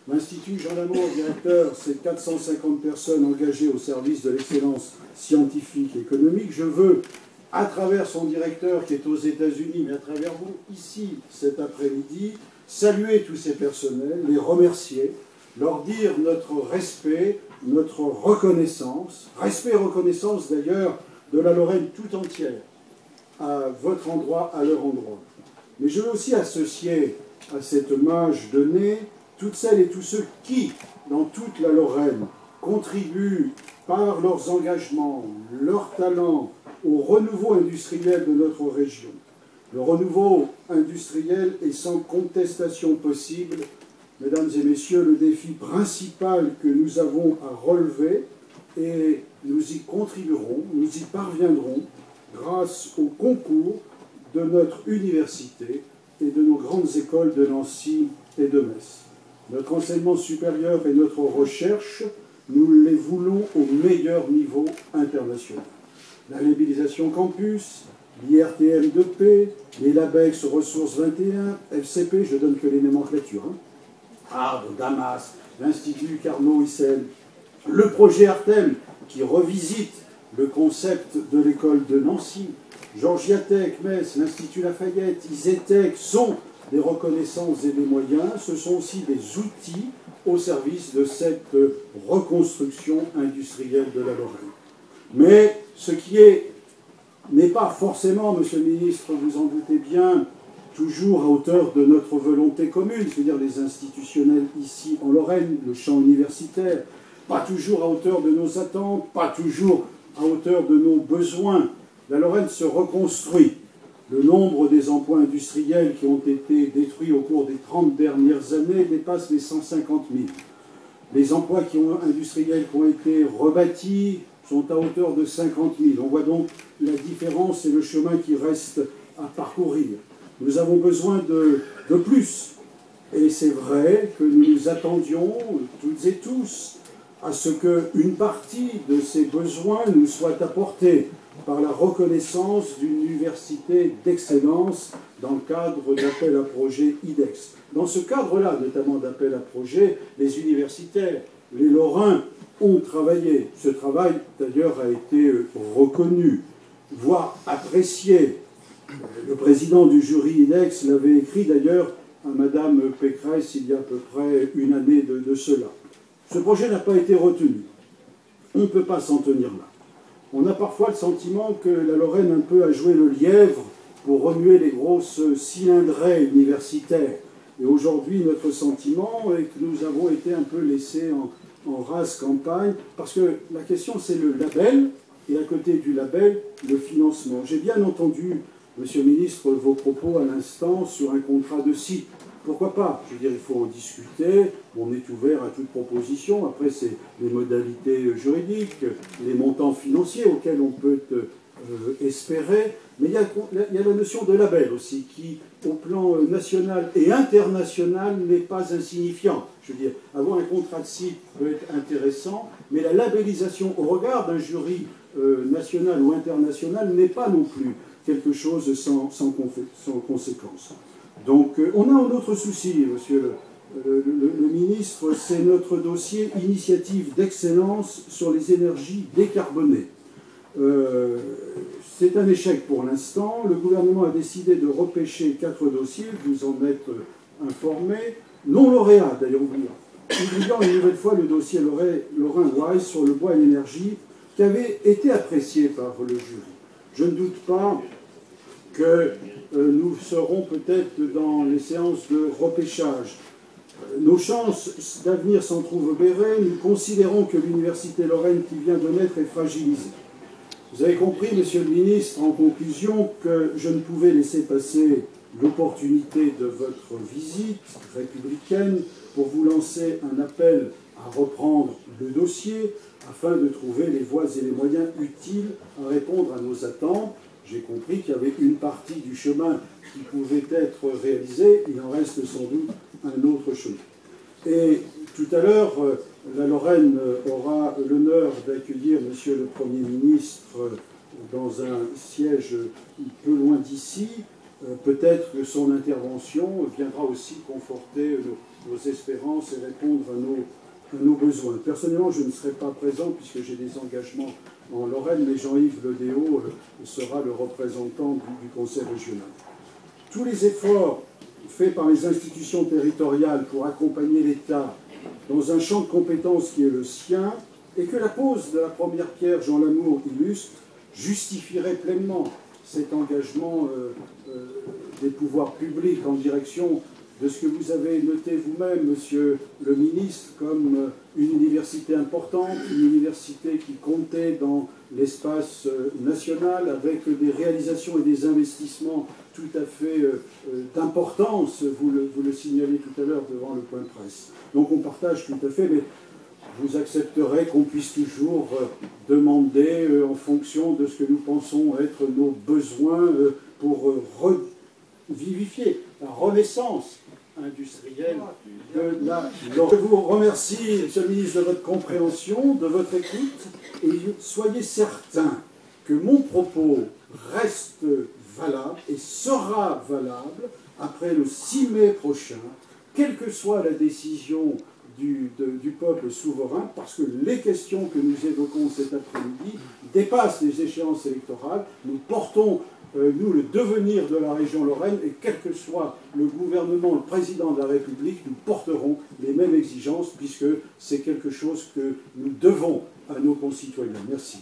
L'Institut Jean Lamour, directeur, c'est 450 personnes engagées au service de l'excellence scientifique et économique. Je veux, à travers son directeur qui est aux États-Unis, mais à travers vous, ici, cet après-midi, saluer tous ces personnels, les remercier, leur dire notre respect, notre reconnaissance, respect et reconnaissance d'ailleurs de la Lorraine tout entière, à votre endroit, à leur endroit. Mais je veux aussi associer à cet hommage donné toutes celles et tous ceux qui, dans toute la Lorraine, contribuent par leurs engagements, leurs talents, au renouveau industriel de notre région. Le renouveau industriel est sans contestation possible, mesdames et messieurs, le défi principal que nous avons à relever, et nous y contribuerons, nous y parviendrons grâce au concours de notre université et de nos grandes écoles de Nancy et de Metz. Notre enseignement supérieur et notre recherche, nous les voulons au meilleur niveau international. La labellisation campus, l'IRTM2P, les LABEX Ressources 21, FCP, je donne que les nomenclatures, Arbre, Damas, l'Institut Carnot-Issel, le projet Artem qui revisite le concept de l'école de Nancy, Georgia Tech, Metz, l'Institut Lafayette, ISETEC sont des reconnaissances et des moyens, ce sont aussi des outils au service de cette reconstruction industrielle de la Lorraine. Mais ce qui n'est pas forcément, monsieur le ministre, vous en doutez bien, toujours à hauteur de notre volonté commune, c'est-à-dire les institutionnels ici en Lorraine, le champ universitaire, pas toujours à hauteur de nos attentes, pas toujours à hauteur de nos besoins. La Lorraine se reconstruit. Le nombre des emplois industriels qui ont été détruits au cours des 30 dernières années dépasse les 150 000. Les emplois industriels qui ont été rebâtis sont à hauteur de 50 000. On voit donc la différence et le chemin qui reste à parcourir. Nous avons besoin de plus. Et c'est vrai que nous nous attendions, toutes et tous, à ce qu'une partie de ces besoins nous soit apportée par la reconnaissance d'une université d'excellence dans le cadre d'appel à projet IDEX. Dans ce cadre-là, notamment d'appel à projet, les universitaires, les Lorrains ont travaillé. Ce travail, d'ailleurs, a été reconnu, voire apprécié. Le président du jury IDEX l'avait écrit, d'ailleurs, à Madame Pécresse il y a à peu près une année de cela. Ce projet n'a pas été retenu. On ne peut pas s'en tenir là. On a parfois le sentiment que la Lorraine un peu a joué le lièvre pour remuer les grosses cylindrées universitaires. Et aujourd'hui, notre sentiment est que nous avons été un peu laissés en rase campagne, parce que la question, c'est le label, et à côté du label, le financement. J'ai bien entendu, monsieur le ministre, vos propos à l'instant sur un contrat de site. Pourquoi pas? Je veux dire, il faut en discuter, on est ouvert à toute proposition. Après, c'est les modalités juridiques, les montants financiers auxquels on peut espérer. Mais il y a la notion de label aussi, qui, au plan national et international, n'est pas insignifiant. Je veux dire, avoir un contrat de site peut être intéressant, mais la labellisation au regard d'un jury national ou international n'est pas non plus quelque chose sans conséquence. Donc, on a un autre souci, monsieur le ministre, c'est notre dossier initiative d'excellence sur les énergies décarbonées. C'est un échec pour l'instant. Le gouvernement a décidé de repêcher 4 dossiers, vous en êtes informé, non lauréats d'ailleurs, oubliant une nouvelle fois le dossier Lorrain-Wise sur le bois et l'énergie, qui avait été apprécié par le jury. Je ne doute pas que nous serons peut-être dans les séances de repêchage. Nos chances d'avenir s'en trouvent obérées. Nous considérons que l'université Lorraine qui vient de naître est fragilisée. Vous avez compris, monsieur le ministre, en conclusion, que je ne pouvais laisser passer l'opportunité de votre visite républicaine pour vous lancer un appel à reprendre le dossier afin de trouver les voies et les moyens utiles à répondre à nos attentes. J'ai compris qu'il y avait une partie du chemin qui pouvait être réalisée, il en reste sans doute un autre chemin. Et tout à l'heure, la Lorraine aura l'honneur d'accueillir monsieur le Premier ministre dans un siège peu loin d'ici, peut-être que son intervention viendra aussi conforter nos espérances et répondre à nos besoins. Personnellement, je ne serai pas présent puisque j'ai des engagements en Lorraine, mais Jean-Yves Ledéo sera le représentant du Conseil régional. Tous les efforts faits par les institutions territoriales pour accompagner l'État dans un champ de compétences qui est le sien, et que la pose de la première pierre, Jean Lamour, illustre, justifierait pleinement cet engagement des pouvoirs publics en direction de ce que vous avez noté vous-même, monsieur le ministre, comme une université importante, une université qui comptait dans l'espace national avec des réalisations et des investissements tout à fait d'importance, vous le signalez tout à l'heure devant le point de presse. Donc on partage tout à fait, mais vous accepterez qu'on puisse toujours demander en fonction de ce que nous pensons être nos besoins pour revivifier la renaissance industrielle de la Lorraine. Je vous remercie, monsieur le ministre, de votre compréhension, de votre écoute, et soyez certain que mon propos reste valable et sera valable après le 6 mai prochain, quelle que soit la décision du peuple souverain, parce que les questions que nous évoquons cet après-midi dépassent les échéances électorales. Nous portons, nous, le devenir de la région Lorraine, et quel que soit le gouvernement, le président de la République, nous porterons les mêmes exigences, puisque c'est quelque chose que nous devons à nos concitoyens. Merci.